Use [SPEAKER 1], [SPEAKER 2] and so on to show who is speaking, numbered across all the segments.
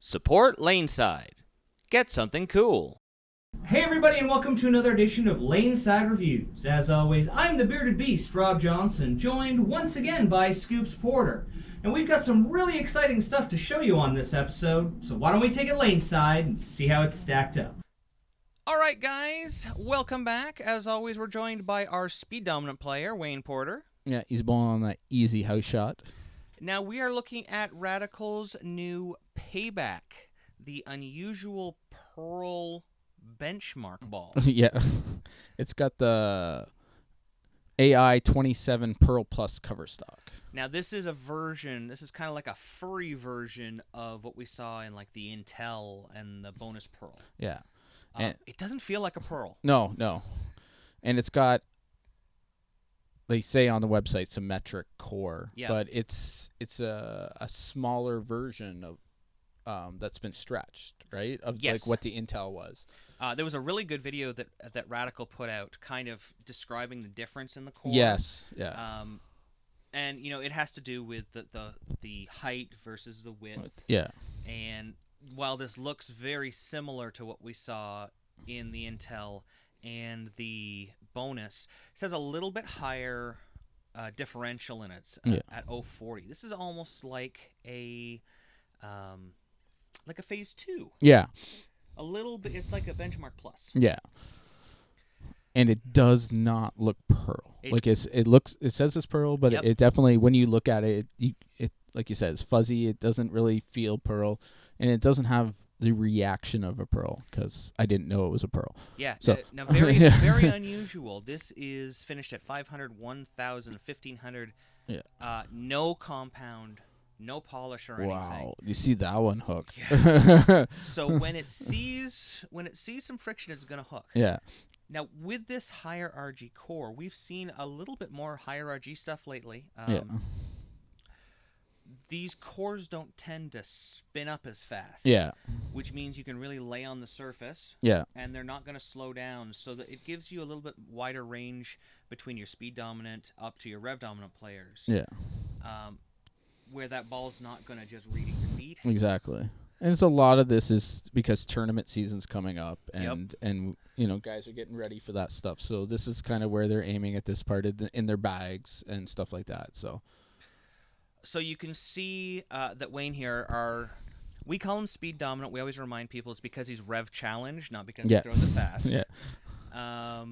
[SPEAKER 1] Support Laneside. Get something cool.
[SPEAKER 2] Hey everybody, and welcome to another edition of Laneside Reviews. As always, I'm the bearded beast, Rob Johnson, joined once again by Scoops Porter. And we've got some really exciting stuff to show you on this episode, so why don't we take it Laneside and see how it's stacked up.
[SPEAKER 1] All right, guys, welcome back. As always, we're joined by our speed dominant player, Wayne Porter.
[SPEAKER 3] Yeah, he's balling on that easy house shot.
[SPEAKER 1] Now, we are looking at Radical's new Payback, the unusual pearl benchmark ball.
[SPEAKER 3] Yeah. It's got the AI 27 Pearl Plus cover stock.
[SPEAKER 1] Now, this is kind of like a furry version of what we saw in like the Intel and the bonus pearl.
[SPEAKER 3] Yeah.
[SPEAKER 1] It doesn't feel like a pearl.
[SPEAKER 3] No. And it's got, they say on the website, symmetric core.
[SPEAKER 1] Yeah.
[SPEAKER 3] But it's a smaller version of that's been stretched, right? Of
[SPEAKER 1] Yes.
[SPEAKER 3] like what the Intel was.
[SPEAKER 1] There was a really good video that Radical put out kind of describing the difference in the core.
[SPEAKER 3] Yes. Yeah.
[SPEAKER 1] And, you know, it has to do with the height versus the width.
[SPEAKER 3] Yeah.
[SPEAKER 1] And while this looks very similar to what we saw in the Intel and the bonus, it has a little bit higher differential in it at 0.40. This is almost like a phase 2.
[SPEAKER 3] Yeah.
[SPEAKER 1] A little bit. It's like a benchmark plus.
[SPEAKER 3] Yeah. And it does not look pearl. It says it's pearl, but
[SPEAKER 1] Yep.
[SPEAKER 3] it definitely, when you look at it, it like you said, it's fuzzy. It doesn't really feel pearl, and it doesn't have the reaction of a pearl because I didn't know it was a pearl.
[SPEAKER 1] Yeah.
[SPEAKER 3] So
[SPEAKER 1] Now, very unusual. This is finished at 500, 1,000, 1,500.
[SPEAKER 3] Yeah.
[SPEAKER 1] No compound, no polish or anything.
[SPEAKER 3] Wow, you see that one hooked.
[SPEAKER 1] Yeah. So when it sees some friction, it's gonna hook.
[SPEAKER 3] Yeah.
[SPEAKER 1] Now, with this higher RG core, we've seen a little bit more higher RG stuff lately.
[SPEAKER 3] Yeah.
[SPEAKER 1] These cores don't tend to spin up as fast.
[SPEAKER 3] Yeah.
[SPEAKER 1] Which means you can really lay on the surface.
[SPEAKER 3] Yeah.
[SPEAKER 1] And they're not going to slow down, so that it gives you a little bit wider range between your speed dominant up to your rev dominant players.
[SPEAKER 3] Yeah.
[SPEAKER 1] Where that ball's not going to just read at your feet.
[SPEAKER 3] Exactly. And so a lot of this is because tournament season's coming up, and you know, guys are getting ready for that stuff. So this is kind of where they're aiming at this part in their bags and stuff like that. So
[SPEAKER 1] you can see that Wayne here we call him speed dominant. We always remind people it's because he's rev challenged, not because he throws it fast.
[SPEAKER 3] Yeah.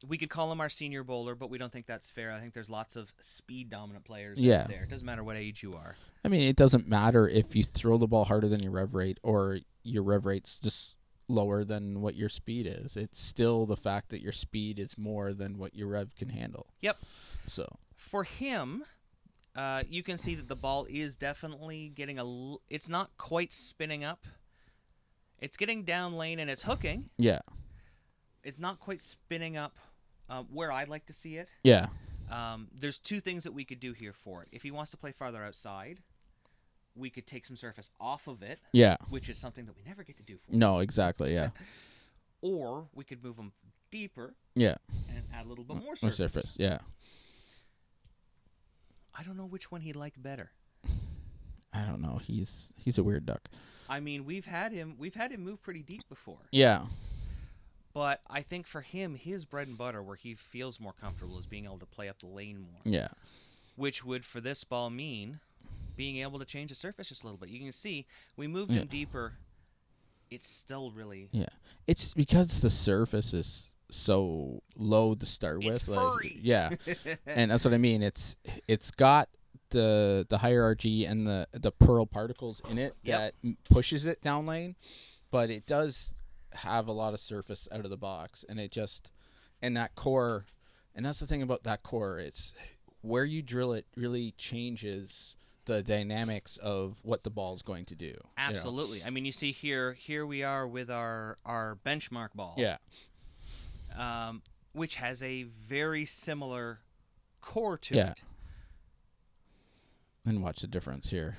[SPEAKER 1] We could call him our senior bowler, but we don't think that's fair. I think there's lots of speed dominant players out there. It doesn't matter what age you are.
[SPEAKER 3] I mean, it doesn't matter if you throw the ball harder than your rev rate or your rev rate's just lower than what your speed is. It's still the fact that your speed is more than what your rev can handle.
[SPEAKER 1] Yep.
[SPEAKER 3] So
[SPEAKER 1] for him, you can see that the ball is definitely getting it's not quite spinning up. It's getting down lane and it's hooking.
[SPEAKER 3] Yeah.
[SPEAKER 1] It's not quite spinning up where I'd like to see it.
[SPEAKER 3] Yeah.
[SPEAKER 1] There's two things that we could do here for it. If he wants to play farther outside, we could take some surface off of it.
[SPEAKER 3] Yeah.
[SPEAKER 1] Which is something that we never get to do for
[SPEAKER 3] him. No, exactly, yeah.
[SPEAKER 1] Or we could move him deeper.
[SPEAKER 3] Yeah.
[SPEAKER 1] And add a little bit more surface.
[SPEAKER 3] Yeah.
[SPEAKER 1] I don't know which one he'd like better.
[SPEAKER 3] I don't know. He's a weird duck.
[SPEAKER 1] I mean, we've had him move pretty deep before.
[SPEAKER 3] Yeah.
[SPEAKER 1] But I think for him, his bread and butter, where he feels more comfortable, is being able to play up the lane more.
[SPEAKER 3] Yeah.
[SPEAKER 1] Which would, for this ball, mean being able to change the surface just a little bit. You can see, we moved him deeper. It's still really...
[SPEAKER 3] Yeah. It's because the surface is so low to start with.
[SPEAKER 1] It's furry.
[SPEAKER 3] Yeah. And that's what I mean. It's got the higher RG and the pearl particles in it that pushes it down lane, but it does have a lot of surface out of the box, and that core, and that's the thing about that core, it's where you drill it really changes the dynamics of what the ball is going to do.
[SPEAKER 1] Absolutely.
[SPEAKER 3] You know?
[SPEAKER 1] I mean, you see here we are with our benchmark ball.
[SPEAKER 3] Yeah.
[SPEAKER 1] Which has a very similar core to it.
[SPEAKER 3] And watch the difference here.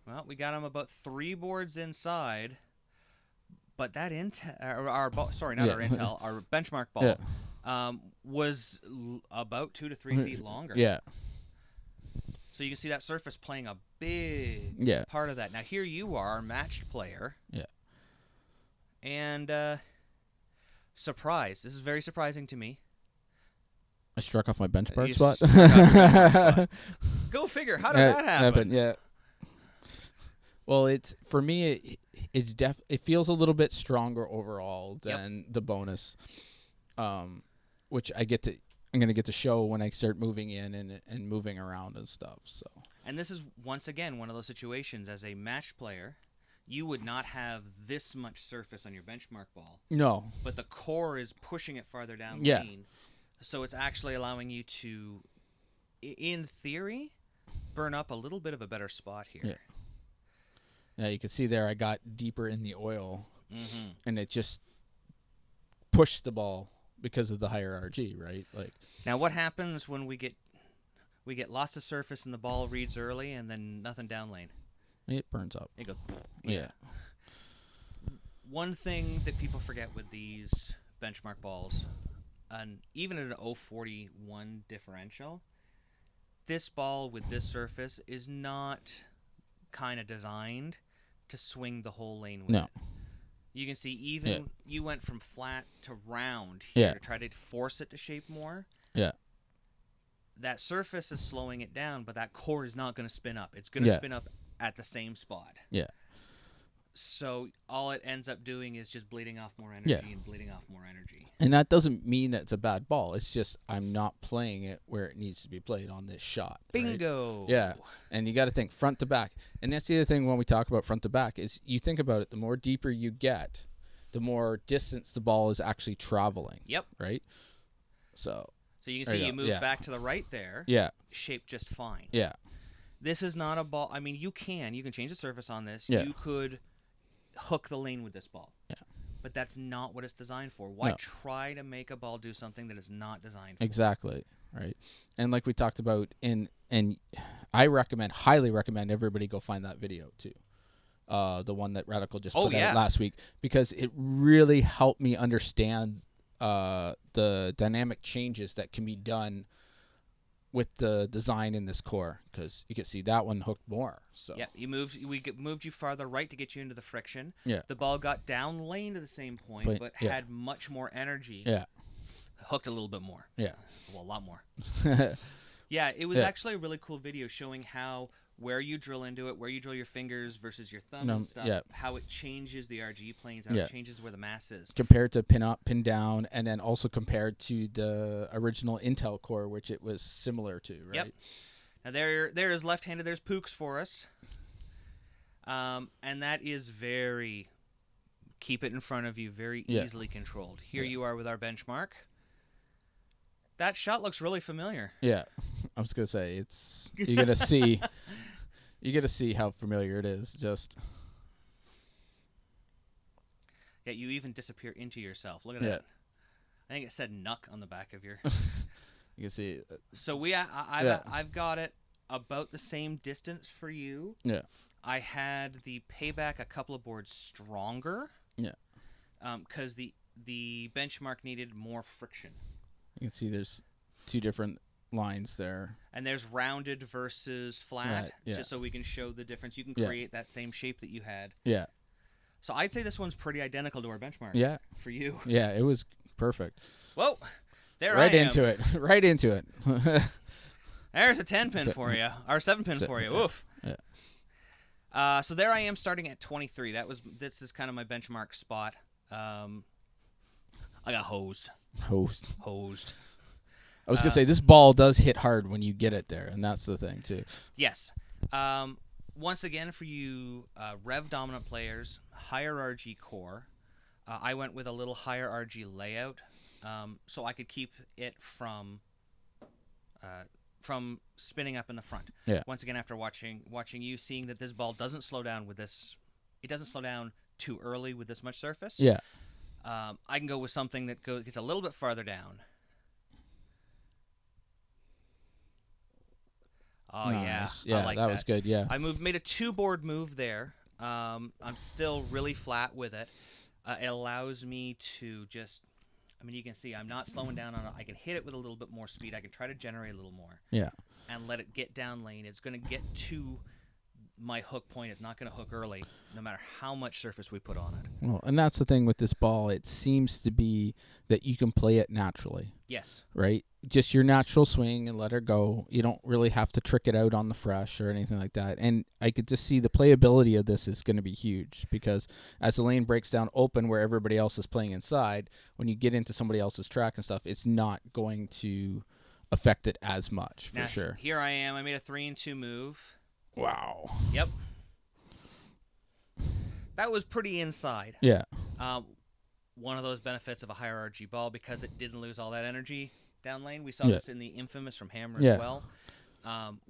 [SPEAKER 1] Well, we got him about 3 boards inside, but that our benchmark ball was about 2 to 3 feet longer.
[SPEAKER 3] Yeah.
[SPEAKER 1] So you can see that surface playing a big
[SPEAKER 3] Yeah.
[SPEAKER 1] part of that. Now here you are, matched player.
[SPEAKER 3] Yeah.
[SPEAKER 1] And surprise. This is very surprising to me.
[SPEAKER 3] I struck off my benchmark
[SPEAKER 1] You
[SPEAKER 3] spot.
[SPEAKER 1] struck off your benchmark spot. Go figure. How did that happen?
[SPEAKER 3] Yeah. Well, it's for me. It feels a little bit stronger overall than the bonus, which I'm gonna get to show when I start moving in and moving around and stuff. So.
[SPEAKER 1] And this is once again one of those situations as a match player, you would not have this much surface on your benchmark ball.
[SPEAKER 3] No.
[SPEAKER 1] But the core is pushing it farther down
[SPEAKER 3] Yeah.
[SPEAKER 1] lane. So it's actually allowing you to, in theory, burn up a little bit of a better spot here.
[SPEAKER 3] Yeah. Yeah, you can see there I got deeper in the oil, and it just pushed the ball because of the higher RG, right? Like.
[SPEAKER 1] Now, what happens when we get lots of surface and the ball reads early and then nothing down lane?
[SPEAKER 3] It burns up.
[SPEAKER 1] It goes.
[SPEAKER 3] Yeah.
[SPEAKER 1] One thing that people forget with these benchmark balls, and even at an 041 differential, this ball with this surface is not kind of designed to swing the whole lane with.
[SPEAKER 3] No.
[SPEAKER 1] You can see even you went from flat to round here to try to force it to shape more.
[SPEAKER 3] Yeah.
[SPEAKER 1] That surface is slowing it down, but that core is not going to spin up. It's going to spin up at the same spot.
[SPEAKER 3] Yeah.
[SPEAKER 1] So all it ends up doing is just bleeding off more energy and bleeding off more energy.
[SPEAKER 3] And that doesn't mean that it's a bad ball. It's just I'm not playing it where it needs to be played on this shot.
[SPEAKER 1] Bingo.
[SPEAKER 3] Right? Yeah. And you got to think front to back. And that's the other thing when we talk about front to back is you think about it, the more deeper you get, the more distance the ball is actually traveling.
[SPEAKER 1] Yep.
[SPEAKER 3] Right? So
[SPEAKER 1] you can see you move back to the right there.
[SPEAKER 3] Yeah.
[SPEAKER 1] Shaped just fine.
[SPEAKER 3] Yeah.
[SPEAKER 1] This is not a ball. I mean, you can change the surface on this.
[SPEAKER 3] Yeah.
[SPEAKER 1] You could hook the lane with this ball.
[SPEAKER 3] Yeah.
[SPEAKER 1] But that's not what it's designed for. Why try to make a ball do something that it's not designed for?
[SPEAKER 3] Exactly. Right. And like we talked about and I highly recommend everybody go find that video too. The one that Radical just put out last week, because it really helped me understand the dynamic changes that can be done with the design in this core, because you can see that one hooked more. So
[SPEAKER 1] we moved you farther right to get you into the friction.
[SPEAKER 3] Yeah.
[SPEAKER 1] The ball got down lane to the same point, but had much more energy.
[SPEAKER 3] Yeah.
[SPEAKER 1] Hooked a little bit more.
[SPEAKER 3] Yeah.
[SPEAKER 1] Well, a lot more. Yeah, it was actually a really cool video showing how where you drill into it, where you drill your fingers versus your thumb and stuff, how it changes the RG planes, how it changes where the mass is.
[SPEAKER 3] Compared to pin up, pin down, and then also compared to the original Intel core, which it was similar to, right?
[SPEAKER 1] Yep. Now there is left-handed, there's Pooks for us. And that is very, keep it in front of you, very easily controlled. Here you are with our benchmark. That shot looks really familiar.
[SPEAKER 3] Yeah. I was going to say, you got to see... You get to see how familiar it is. Just
[SPEAKER 1] you even disappear into yourself. Look at that. I think it said "nuck" on the back of your.
[SPEAKER 3] You can see.
[SPEAKER 1] So I've got it about the same distance for you.
[SPEAKER 3] Yeah.
[SPEAKER 1] I had the Payback a couple of boards stronger.
[SPEAKER 3] Yeah.
[SPEAKER 1] Because the benchmark needed more friction.
[SPEAKER 3] You can see there's two different lines there,
[SPEAKER 1] and there's rounded versus flat, just so we can show the difference. You can create that same shape that you had.
[SPEAKER 3] Yeah.
[SPEAKER 1] So I'd say this one's pretty identical to our benchmark.
[SPEAKER 3] Yeah.
[SPEAKER 1] For you.
[SPEAKER 3] Yeah, it was perfect.
[SPEAKER 1] Whoa, there
[SPEAKER 3] right
[SPEAKER 1] I am.
[SPEAKER 3] into it. Right into it.
[SPEAKER 1] There's a 10-pin for you, or 7-pin for you. Oof.
[SPEAKER 3] Yeah.
[SPEAKER 1] So there I am starting at 23. This is kind of my benchmark spot. I got hosed.
[SPEAKER 3] I was going to say, this ball does hit hard when you get it there, and that's the thing, too.
[SPEAKER 1] Yes. Once again, for you rev-dominant players, higher RG core, I went with a little higher RG layout, so I could keep it from spinning up in the front.
[SPEAKER 3] Yeah.
[SPEAKER 1] Once again, after watching you, seeing that this ball doesn't slow down with this, it doesn't slow down too early with this much surface.
[SPEAKER 3] Yeah.
[SPEAKER 1] I can go with something that gets a little bit farther down. Oh,
[SPEAKER 3] nice.
[SPEAKER 1] I like that.
[SPEAKER 3] Was good, yeah.
[SPEAKER 1] I made a 2-board move there. I'm still really flat with it. It allows me to just, you can see I'm not slowing down on it. I can hit it with a little bit more speed. I can try to generate a little more.
[SPEAKER 3] Yeah.
[SPEAKER 1] and let it get down lane. It's going to get to my hook point. It's not going to hook early, no matter how much surface we put on it.
[SPEAKER 3] Well, and that's the thing with this ball. It seems to be that you can play it naturally.
[SPEAKER 1] Yes.
[SPEAKER 3] Right? Just your natural swing and let her go. You don't really have to trick it out on the fresh or anything like that. And I could just see the playability of this is going to be huge, because as the lane breaks down open where everybody else is playing inside, when you get into somebody else's track and stuff, it's not going to affect it as much, for sure.
[SPEAKER 1] Here I am. I made a 3-2 move.
[SPEAKER 3] Wow.
[SPEAKER 1] Yep. That was pretty inside.
[SPEAKER 3] Yeah.
[SPEAKER 1] One of those benefits of a higher RG ball, because it didn't lose all that energy down lane. We saw this in the Infamous from Hammer as well.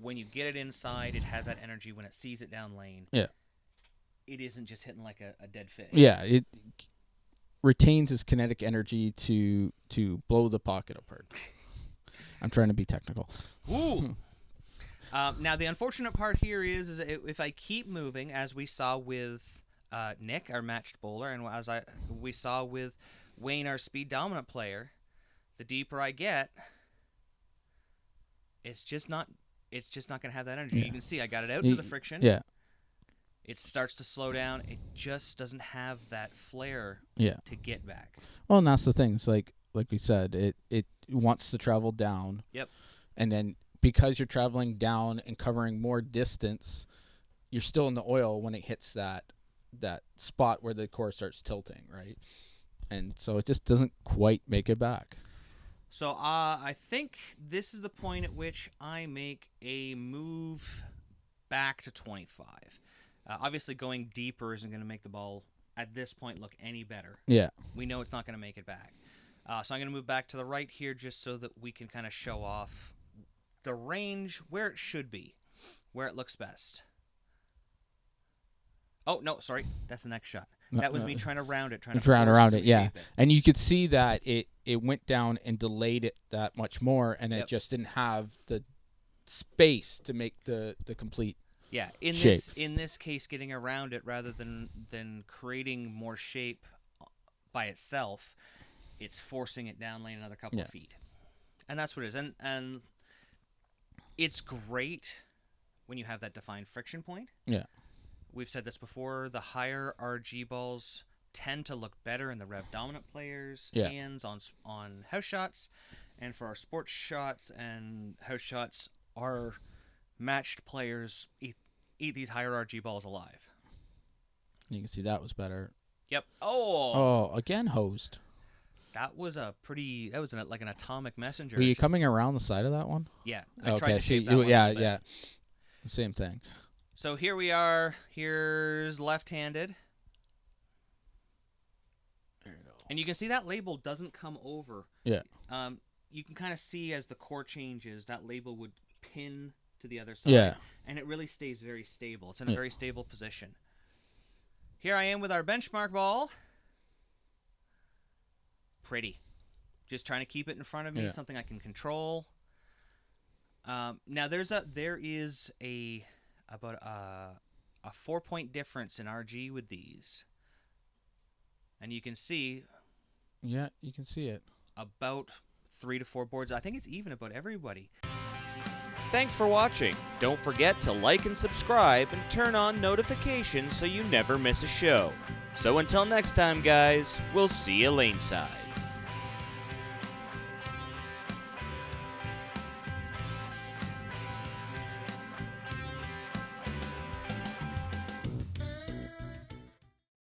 [SPEAKER 1] When you get it inside, it has that energy. When it sees it down lane, it isn't just hitting like a dead fish.
[SPEAKER 3] Yeah, it retains its kinetic energy to blow the pocket apart. I'm trying to be technical.
[SPEAKER 1] Ooh. Now, the unfortunate part here is if I keep moving, as we saw with Nick, our matched bowler, and as we saw with Wayne, our speed dominant player, the deeper I get, it's just not going to have that energy. You can see I got it out into the friction.
[SPEAKER 3] Yeah.
[SPEAKER 1] It starts to slow down. It just doesn't have that flair to get back.
[SPEAKER 3] Well, and that's the thing. It's like we said, it wants to travel down.
[SPEAKER 1] Yep.
[SPEAKER 3] And then because you're traveling down and covering more distance, you're still in the oil when it hits that spot where the core starts tilting, right? And so it just doesn't quite make it back.
[SPEAKER 1] So I think this is the point at which I make a move back to 25. Obviously, going deeper isn't going to make the ball at this point look any better.
[SPEAKER 3] Yeah.
[SPEAKER 1] We know it's not going to make it back. So I'm going to move back to the right here just so that we can kind of show off the range where it should be, where it looks best. Oh, no, sorry. That's the next shot. That was me trying to round it, trying to
[SPEAKER 3] round around it, yeah.
[SPEAKER 1] shape it.
[SPEAKER 3] And you could see that it went down and delayed it that much more, and it just didn't have the space to make the complete shape.
[SPEAKER 1] In this case, getting around it rather than creating more shape by itself, it's forcing it down lane another couple of feet. And that's what it is. And it's great when you have that defined friction point.
[SPEAKER 3] Yeah.
[SPEAKER 1] We've said this before, the higher RG balls tend to look better in the rev dominant players' hands on house shots. And for our sports shots and house shots, our matched players eat these higher RG balls alive.
[SPEAKER 3] You can see that was better.
[SPEAKER 1] Yep.
[SPEAKER 3] Oh, again hosed.
[SPEAKER 1] That was like an atomic messenger.
[SPEAKER 3] Were you coming around the side of that one?
[SPEAKER 1] Yeah. I tried to shape that one
[SPEAKER 3] yeah. Same thing.
[SPEAKER 1] So here we are. Here's left-handed.
[SPEAKER 3] There you go.
[SPEAKER 1] And you can see that label doesn't come over.
[SPEAKER 3] Yeah.
[SPEAKER 1] You can kind of see as the core changes, that label would pin to the other side.
[SPEAKER 3] Yeah.
[SPEAKER 1] And it really stays very stable. It's in a very stable position. Here I am with our benchmark ball. Pretty. Just trying to keep it in front of me, something I can control. Now there is about a 4-point difference in RG with these. And you can see...
[SPEAKER 3] Yeah, you can see it.
[SPEAKER 1] About 3 to 4 boards. I think it's even about everybody.
[SPEAKER 4] Thanks for watching. Don't forget to like and subscribe and turn on notifications so you never miss a show. So until next time, guys, we'll see you laneside.